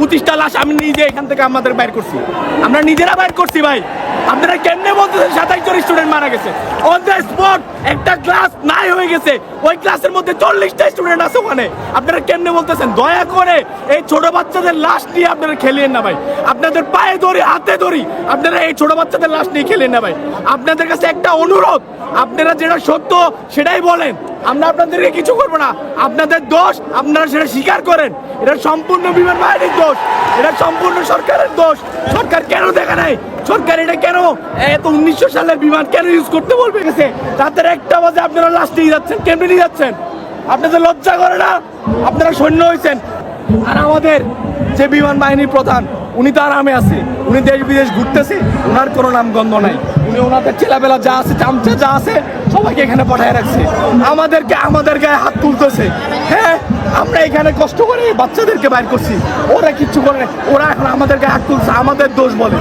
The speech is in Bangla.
25টা লাশ আমি নিজে এখান থেকে আমাদের বাইর করছি, আমরা নিজেরা বাইর করছি ভাই। আপনারা কেমনে বলতেছেন 27 জন স্টুডেন্ট মারা গেছে অন দ্য স্পট? একটা ক্লাস নাই হয়ে গেছে, ওই ক্লাসের মধ্যে 40টা স্টুডেন্ট আছে ওখানে। আপনারা কেমনে বলতেছেন? দয়া করে এই ছোট বাচ্চাদের লাশ নিয়ে আপনারা খেলিয়েন না ভাই, আপনাদের পায়ে ধরি হাতে ধরি, আপনারা এই ছোট বাচ্চাদের লাশ নিয়ে খেলেন না ভাই। আপনাদের কাছে একটা অনুরোধ, আপনারা যেটা সত্য সেটাই বলেন, আমরা আপনাদেরকে কিছু করবো না। আপনাদের দোষ আপনারা সেটা স্বীকার করেন, এটা সম্পূর্ণ বিমান বাহিনীর দোষ, এটা সম্পূর্ণ সরকারের দোষ। সরকার কেন দেখা নাই? সরকার এটা কেন এত 1900 সালের বিমান কেন ইউজ করতে বলবে গেছে? রাতের 1টা বাজে আপনারা লাশ নিয়ে যাচ্ছেন, কেমনে নিয়ে যাচ্ছেন? আপনাদের লজ্জা করে না? আপনারা সৈন্য হয়েছেন। আর আমাদের যে বিমান বাহিনীর প্রধান, উনি তো আরামে আছে, উনি দেশ বিদেশ ঘুরতেছে, ওনার কোনো নামগন্ধ নাই। উনি ওনাদের ছেলেবেলা যা আছে, চামচা যা আছে, সবাইকে এখানে পাঠায় রাখছে। আমাদের গায়ে হাত তুলতেছে। হ্যাঁ, আমরা এখানে কষ্ট করে বাচ্চাদেরকে বাইর করছি, ওরা কিচ্ছু করে না, ওরা এখন আমাদের গায়ে হাত তুলছে, আমাদের দোষ বলে।